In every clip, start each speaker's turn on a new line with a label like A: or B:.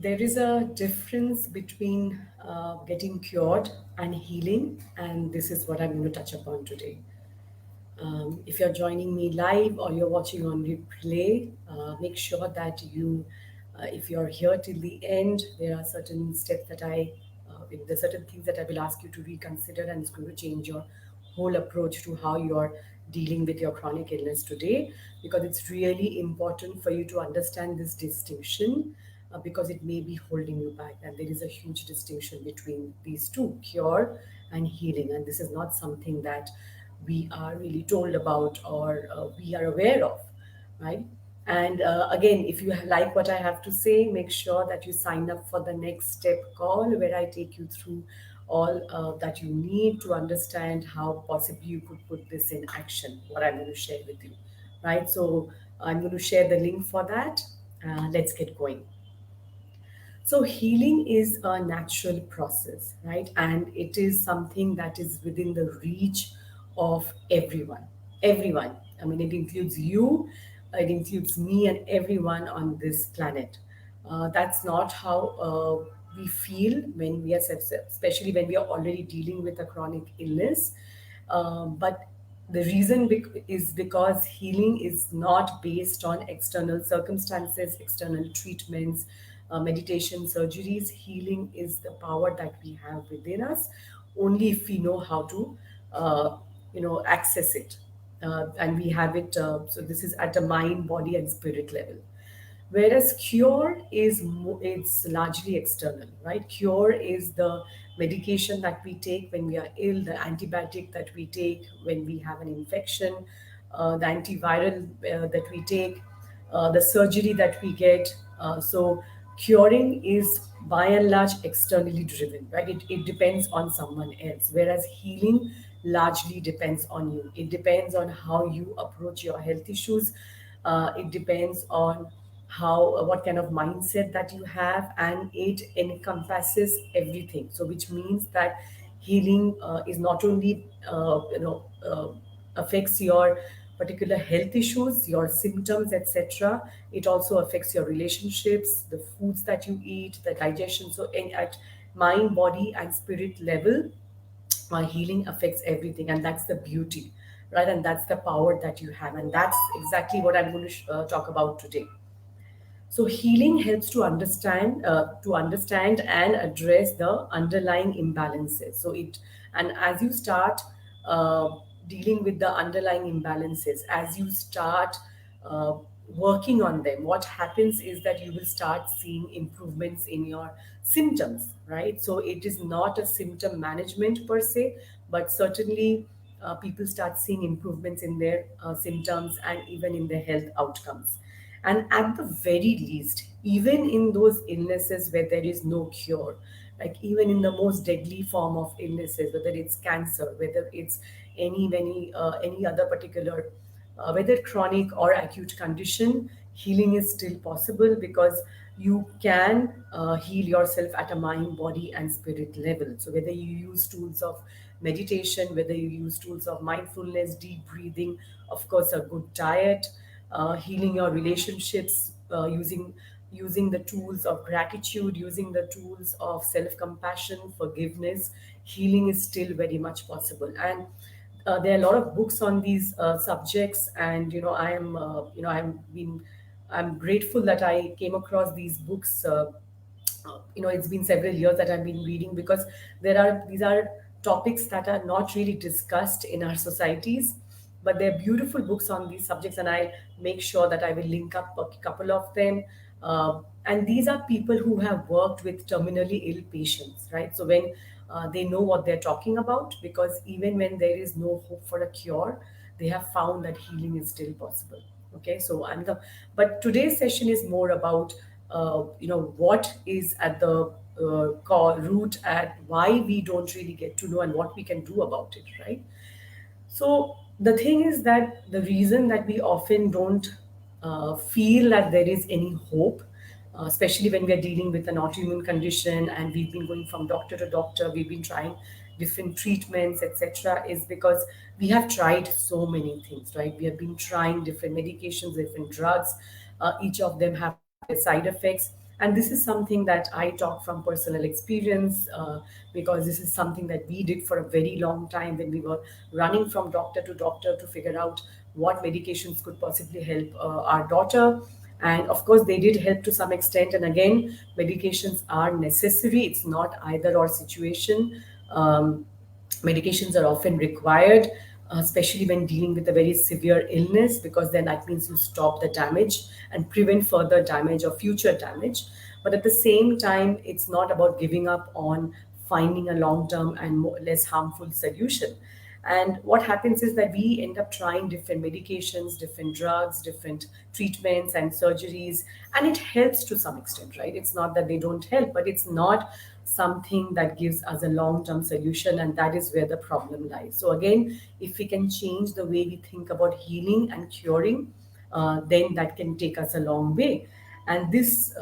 A: There is a difference between getting cured and healing, and this is what I'm going to touch upon today. If you're joining me live or you're watching on replay, make sure that if you're here till the end, there are certain steps there are certain things that I will ask you to reconsider, and it's going to change your whole approach to how you're dealing with your chronic illness today, because it's really important for you to understand this distinction, because it may be holding you back. And there is a huge distinction between these two, cure and healing. And this is not something that we are really told about, or we are aware of, right? And again, if you like what I have to say, make sure that you sign up for the next step call, where I take you through all that you need to understand how possibly you could put this in action, what I'm going to share with you, right? So I'm going to share the link for that. Let's get going. So, healing is a natural process, right? And it is something that is within the reach of everyone. Everyone. I mean, it includes you, it includes me, and everyone on this planet. That's not how we feel when we are, especially when we are already dealing with a chronic illness. But the reason is because healing is not based on external circumstances, external treatments, meditation, surgeries. Healing is the power that we have within us, only if we know how to, access it. And we have it. So this is at a mind, body, and spirit level. Whereas cure it's largely external, right? Cure is the medication that we take when we are ill, the antibiotic that we take when we have an infection, the antiviral that we take, the surgery that we get. So curing is by and large externally driven, right? It depends on someone else, whereas healing largely depends on you. It depends on how you approach your health issues. It depends on how what kind of mindset that you have, and it encompasses everything. So which means that healing is not only affects your particular health issues, your symptoms, etc. It also affects your relationships, the foods that you eat, the digestion. So at mind, body, and spirit level, healing affects everything, and that's the beauty, right? And that's the power that you have, and that's exactly what I'm going to talk about today. So healing helps to understand and address the underlying imbalances. So it and as you start uh, dealing with the underlying imbalances, as you start uh, working on them, what happens is that you will start seeing improvements in your symptoms, right? So it is not a symptom management per se, but certainly people start seeing improvements in their symptoms and even in their health outcomes. And at the very least, even in those illnesses where there is no cure, like even in the most deadly form of illnesses, whether it's cancer, whether it's any other particular, whether chronic or acute condition, healing is still possible, because you can heal yourself at a mind, body, and spirit level. So whether you use tools of meditation, whether you use tools of mindfulness, deep breathing, of course, a good diet, healing your relationships, using the tools of gratitude, using the tools of self compassion, forgiveness, healing is still very much possible. And there are a lot of books on these subjects, and I'm grateful that I came across these books. It's been several years that I've been reading, because these are topics that are not really discussed in our societies, but they're beautiful books on these subjects, and I'll make sure that I will link up a couple of them. And these are people who have worked with terminally ill patients, right? So when they know what they're talking about, because even when there is no hope for a cure, they have found that healing is still possible. Okay, so but today's session is more about what is at the core root at why we don't really get to know and what we can do about it, right? So the thing is that the reason that we often don't feel that there is any hope, especially when we are dealing with an autoimmune condition and we've been going from doctor to doctor, we've been trying different treatments, etc., is because we have tried so many things, right? We have been trying different medications, different drugs. Each of them have their side effects, And this is something that I talk from personal experience, because this is something that we did for a very long time when we were running from doctor to doctor to figure out what medications could possibly help our daughter. And of course, they did help to some extent. And again, medications are necessary, it's not either or situation. Medications are often required, especially when dealing with a very severe illness, because then that means you stop the damage and prevent further damage or future damage. But at the same time, it's not about giving up on finding a long term and less harmful solution. And what happens is that we end up trying different medications, different drugs, different treatments and surgeries, and it helps to some extent, right? It's not that they don't help, but it's not something that gives us a long term solution, and that is where the problem lies. So, again, if we can change the way we think about healing and curing, then that can take us a long way. And this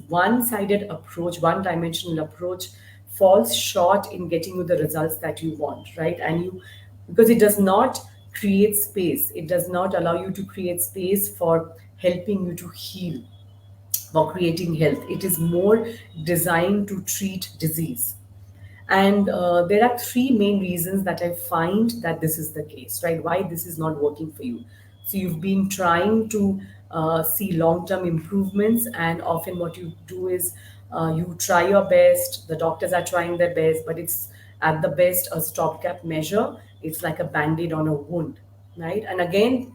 A: one-sided approach, one-dimensional approach, falls short in getting you the results that you want, right? And you, because it does not create space, it does not allow you to create space for helping you to heal, for creating health. It is more designed to treat disease. And there are three main reasons that I find that this is the case, right? Why this is not working for you. So you've been trying to see long-term improvements, and often what you do is you try your best. The doctors are trying their best, but it's at the best a stopgap measure. It's like a band-aid on a wound, right? And again,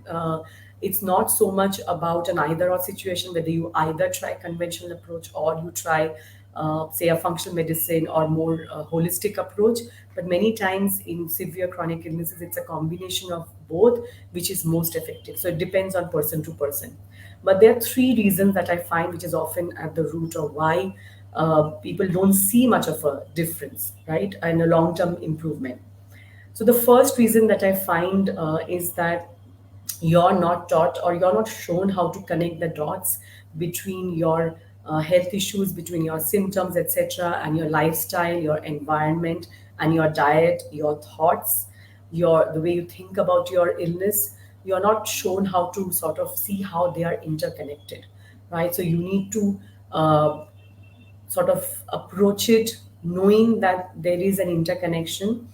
A: it's not so much about an either or situation, whether you either try conventional approach or you try say a functional medicine or more holistic approach. But many times in severe chronic illnesses, it's a combination of both which is most effective. So it depends on person to person. But there are three reasons that I find which is often at the root of why people don't see much of a difference, right, and a long term improvement. So the first reason that I find is that you're not taught or you're not shown how to connect the dots between your health issues, between your symptoms, etc., and your lifestyle, your environment, and your diet, your thoughts, your the way you think about your illness. You're not shown how to sort of see how they are interconnected, right? So you need to sort of approach it knowing that there is an interconnection.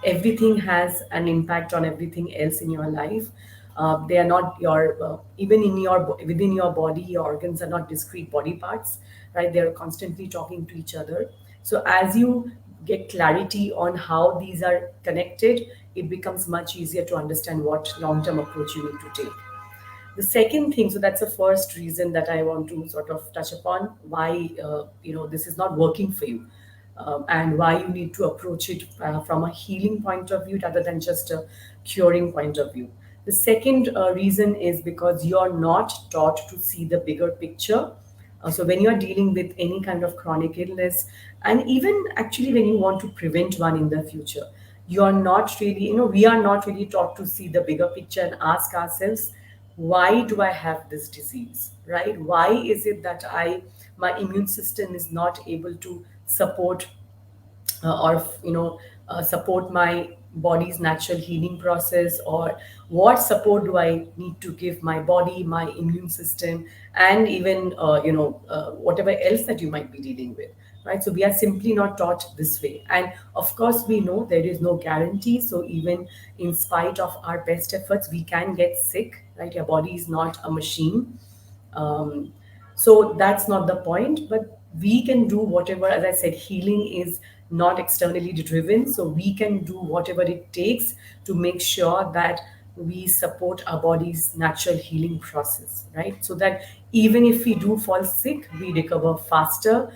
A: Everything has an impact on everything else in your life. They are not your even in your within your body, your organs are not discrete body parts, right? They are constantly talking to each other. So as you get clarity on how these are connected, it becomes much easier to understand what long term approach you need to take. The second thing, so that's the first reason that I want to sort of touch upon why this is not working for you, and why you need to approach it from a healing point of view rather than just a curing point of view. The second reason is because you're not taught to see the bigger picture. So when you're dealing with any kind of chronic illness, and even actually when you want to prevent one in the future, you're not really, we are not really taught to see the bigger picture and ask ourselves, why do I have this disease, right? Why is it that my immune system is not able to support or support my body's natural healing process, or what support do I need to give my body, my immune system, and even whatever else that you might be dealing with, right? So we are simply not taught this way. And of course, we know there is no guarantee, so even in spite of our best efforts, we can get sick, right? Your body is not a machine. um, so that's not the point, but we can do whatever. As I said, healing is not externally driven, so we can do whatever it takes to make sure that we support our body's natural healing process, right? So that even if we do fall sick, we recover faster,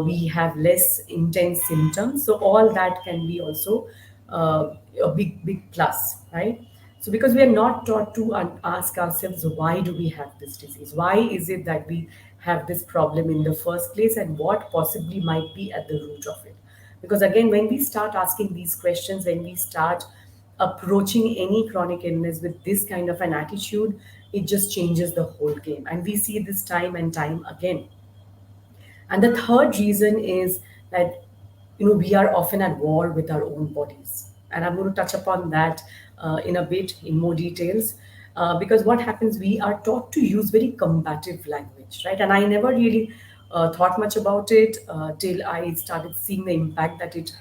A: we have less intense symptoms. So all that can be also a big plus, right? So because we are not taught to ask ourselves, why do we have this disease? Why is it that we have this problem in the first place, and what possibly might be at the root of it? Because again, when we start asking these questions, when we start approaching any chronic illness with this kind of an attitude, it just changes the whole game. And we see this time and time again. And the third reason is that we are often at war with our own bodies, and I'm going to touch upon that in a bit in more details. Because what happens, we are taught to use very combative language, right? And I never really thought much about it till I started seeing the impact that it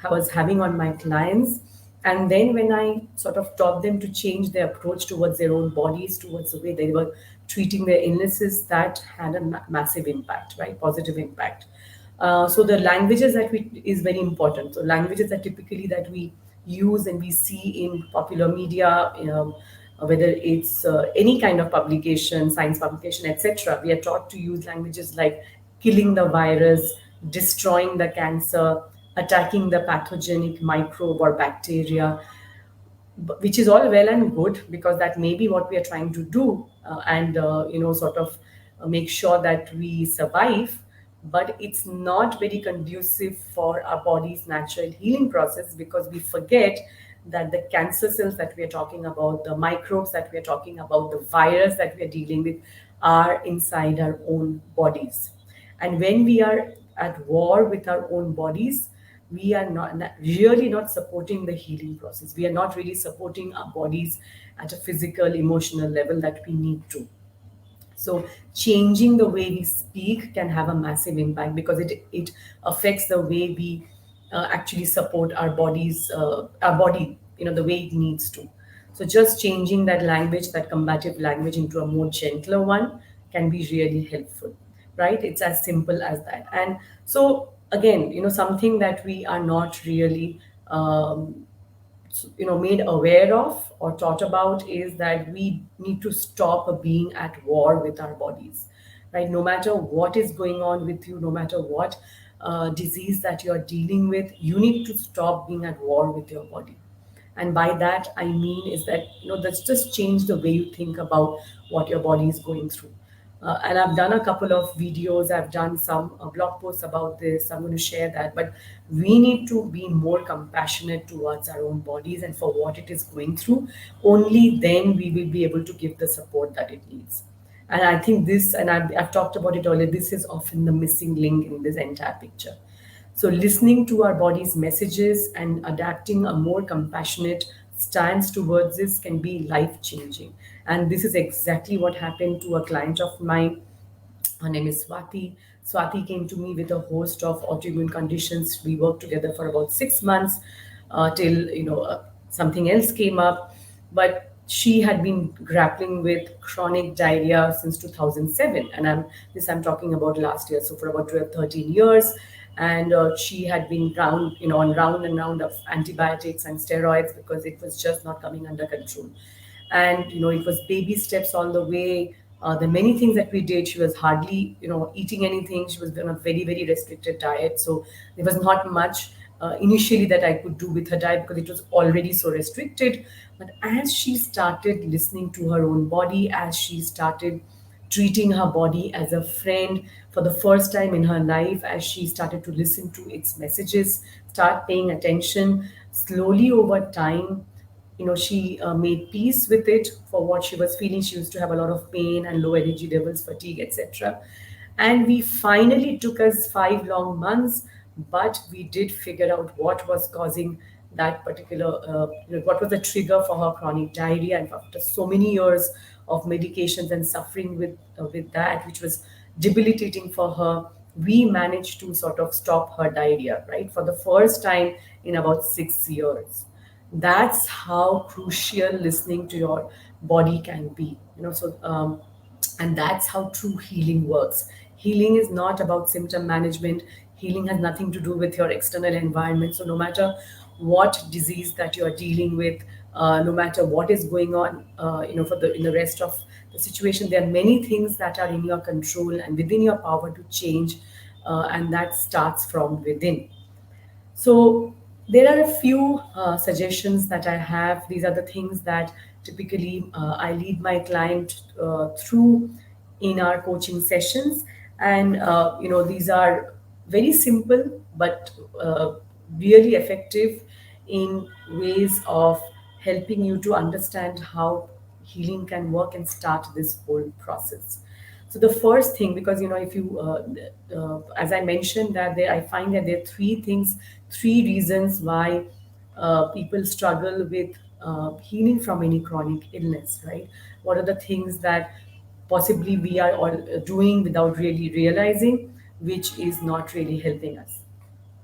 A: was having on my clients. And then when I sort of taught them to change their approach towards their own bodies, towards the way they were treating their illnesses, that had a massive impact, right? Positive impact. So the languages that we is very important. So languages that typically that we use and we see in popular media, whether it's any kind of publication, science publication, etc. We are taught to use languages like killing the virus, destroying the cancer, attacking the pathogenic microbe or bacteria, which is all well and good because that may be what we are trying to do, and sort of make sure that we survive, but it's not very conducive for our body's natural healing process, because we forget that the cancer cells that we are talking about, the microbes that we are talking about, the virus that we are dealing with are inside our own bodies. And when we are at war with our own bodies, we are really not supporting the healing process. We are not really supporting our bodies at a physical, emotional level that we need to. So changing the way we speak can have a massive impact, because it affects the way we actually support our body, the way it needs to. So just changing that language, that combative language, into a more gentler one can be really helpful, right? It's as simple as that. And so again, something that we are not really made aware of or taught about is that we need to stop being at war with our bodies, right? No matter what is going on with you, no matter what disease that you're dealing with, you need to stop being at war with your body. And by that I mean is that, let's just change the way you think about what your body is going through. And I've done a couple of videos, I've done some blog posts about this. I'm going to share that. But we need to be more compassionate towards our own bodies and for what it is going through. Only then we will be able to give the support that it needs. And I think this, and I've talked about it earlier, this is often the missing link in this entire picture. So, listening to our body's messages and adapting a more compassionate stance towards this can be life changing. And this is exactly what happened to a client of mine. Her name is Swati. Swati came to me with a host of autoimmune conditions. We worked together for about 6 months till something else came up. But she had been grappling with chronic diarrhea since 2007, and I'm talking about last year. So for about 12, 13 years, and she had been on round and round of antibiotics and steroids because it was just not coming under control. And it was baby steps all the way. The many things that we did, she was hardly eating anything. She was on a very, very restricted diet, so there was not much initially that I could do with her diet because it was already so restricted. But as she started listening to her own body, as she started treating her body as a friend for the first time in her life, as she started to listen to its messages, start paying attention, slowly over time, she made peace with it for what she was feeling. She used to have a lot of pain and low energy levels, fatigue, etc. And we finally, took us 5 long months, but we did figure out what was causing that particular, what was the trigger for her chronic diarrhea. And after so many years of medications and suffering with that, which was debilitating for her, we managed to sort of stop her diarrhea, right, for the first time in about 6 years. That's how crucial listening to your body can be, and that's how true healing works. Healing is not about symptom management. Healing has nothing to do with your external environment. So no matter what disease that you are dealing with, no matter what is going on, for the in the rest of the situation, there are many things that are in your control and within your power to change, and that starts from within. So there are a few suggestions that I have. These are the things that typically I lead my client through in our coaching sessions, and these are very simple but really effective in ways of helping you to understand how healing can work and start this whole process. So the first thing, because if you, as I mentioned, that there, I find that there are three things, three reasons why people struggle with healing from any chronic illness, right? What are the things that possibly we are all doing without really realizing, which is not really helping us?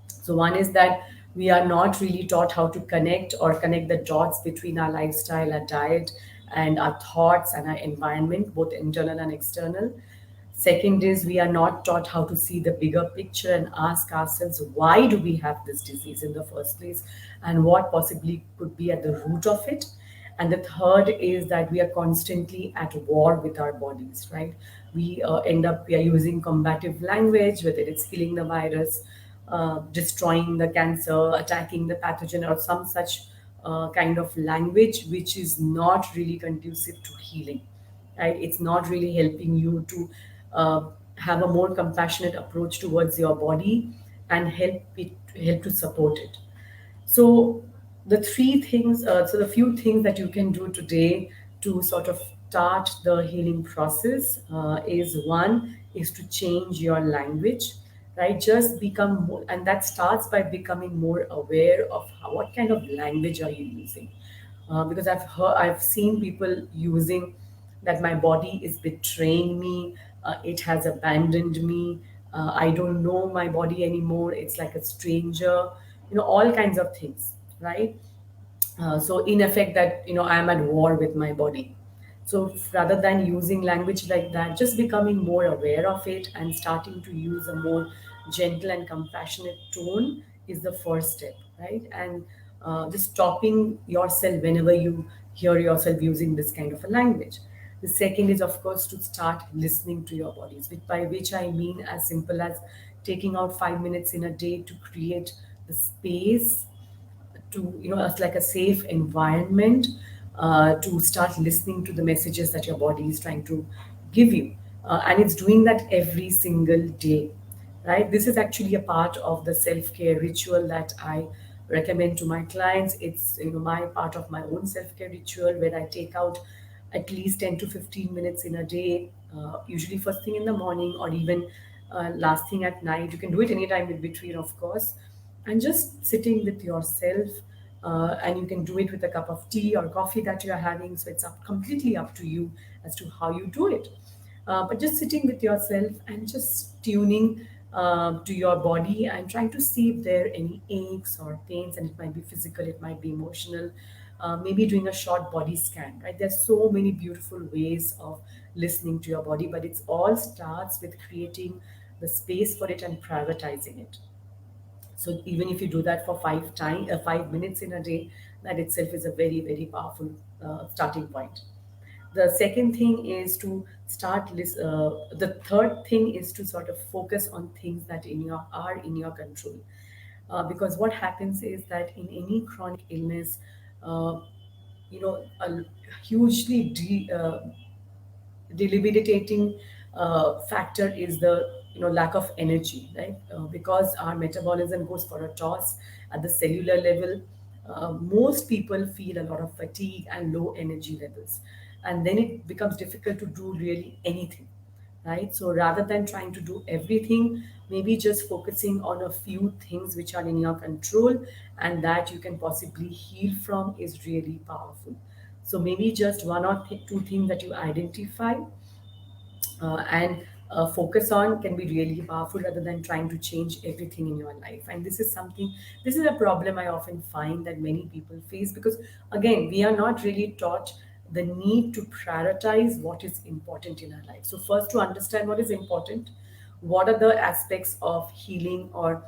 A: So one is that we are not really taught how to connect the dots between our lifestyle, our diet, and our thoughts and our environment, both internal and external. Second is we are not taught how to see the bigger picture and ask ourselves, why do we have this disease in the first place, and what possibly could be at the root of it. And the third is that we are constantly at war with our bodies, right? We are using combative language, whether it's killing the virus, destroying the cancer, attacking the pathogen, or some such kind of language, which is not really conducive to healing, right? It's not really helping you to uh, have a more compassionate approach towards your body and help to support it. So the few things that you can do today to sort of start the healing process is one is to change your language, right? Just become more, and that starts by becoming more aware of what kind of language are you using. Because I've seen people using that my body is betraying me, it has abandoned me, I don't know my body anymore, it's like a stranger, all kinds of things, right? So in effect that I am at war with my body. So rather than using language like that, just becoming more aware of it and starting to use a more gentle and compassionate tone is the first step, right? And just stopping yourself whenever you hear yourself using this kind of a language. The second is, of course, to start listening to your bodies, by which I mean as simple as taking out 5 minutes in a day to create the space to, it's like a safe environment to start listening to the messages that your body is trying to give you. And it's doing that every single day, right? This is actually a part of the self-care ritual that I recommend to my clients. It's, my part of my own self-care ritual where I take out at least 10 to 15 minutes in a day, usually first thing in the morning or even last thing at night. You can do it anytime in between, of course, and just sitting with yourself. And you can do it with a cup of tea or coffee that you're having. So it's completely up to you as to how you do it. But just sitting with yourself and just tuning to your body and trying to see if there are any aches or pains, and it might be physical, it might be emotional. Maybe doing a short body scan, right? There's so many beautiful ways of listening to your body, but it's all starts with creating the space for it and prioritizing it. So even if you do that for 5 minutes in a day, that itself is a very, very powerful starting point. The second thing is to the third thing is to sort of focus on things that are in your control. Because what happens is that in any chronic illness, uh, a hugely debilitating factor is the lack of energy, right? Because our metabolism goes for a toss at the cellular level. Most people feel a lot of fatigue and low energy levels, and then it becomes difficult to do really anything, right? So rather than trying to do everything, maybe just focusing on a few things which are in your control and that you can possibly heal from is really powerful. So maybe just one or two things that you identify and focus on can be really powerful rather than trying to change everything in your life. And this is a problem I often find that many people face, because again, we are not really taught the need to prioritize what is important in our life. So first, to understand what is important, what are the aspects of healing or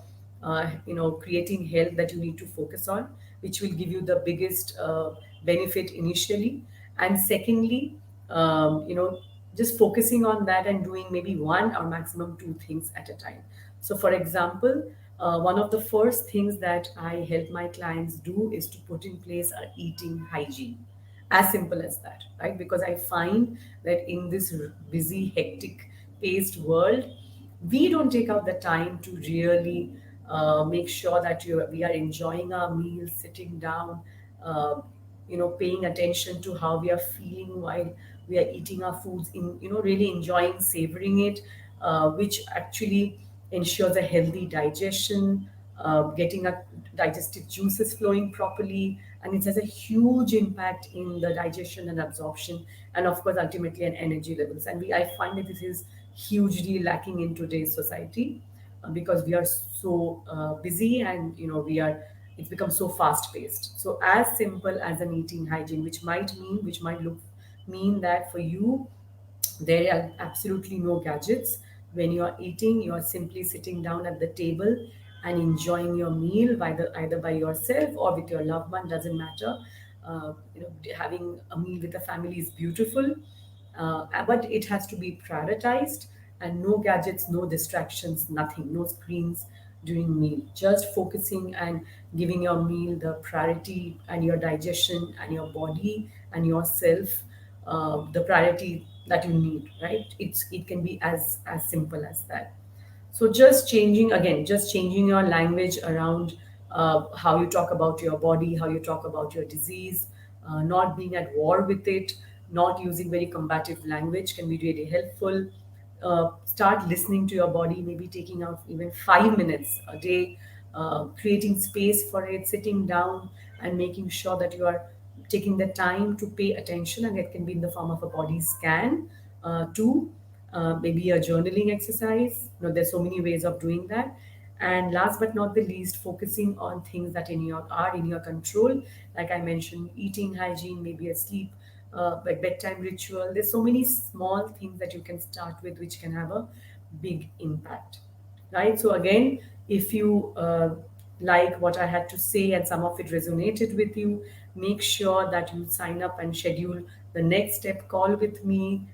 A: creating health that you need to focus on, which will give you the biggest benefit initially. And secondly, just focusing on that and doing maybe one or maximum two things at a time. So for example, one of the first things that I help my clients do is to put in place a eating hygiene. As simple as that, right? Because I find that in this busy, hectic paced world, we don't take out the time to really make sure that we are enjoying our meals, sitting down, uh, paying attention to how we are feeling while we are eating our foods, in really enjoying, savoring it, which actually ensures a healthy digestion, getting our digestive juices flowing properly, and it has a huge impact in the digestion and absorption, and of course ultimately in energy levels. And I find that this is hugely lacking in today's society, because we are so busy, and it's become so fast paced. So as simple as an eating hygiene, which might look mean that for you there are absolutely no gadgets. When you are eating, you are simply sitting down at the table and enjoying your meal, either by yourself or with your loved one, doesn't matter. Having a meal with a family is beautiful, but it has to be prioritized, and no gadgets, no distractions, nothing, no screens during meal. Just focusing and giving your meal the priority, and your digestion and your body and yourself the priority that you need. Right? It can be as simple as that. So just changing your language around how you talk about your body, how you talk about your disease, not being at war with it, not using very combative language can be really helpful. Start listening to your body, maybe taking out even 5 minutes a day, creating space for it, sitting down and making sure that you are taking the time to pay attention, and it can be in the form of a body scan, to maybe a journaling exercise. There's so many ways of doing that. And last but not the least, focusing on things that are in your control. Like I mentioned, eating hygiene, maybe a sleep, like bedtime ritual. There's so many small things that you can start with, which can have a big impact. Right? So again, if you like what I had to say and some of it resonated with you, make sure that you sign up and schedule the next step call with me,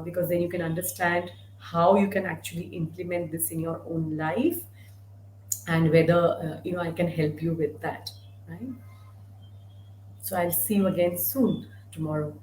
A: because then you can understand how you can actually implement this in your own life, and whether I can help you with that. Right? So I'll see you again soon tomorrow.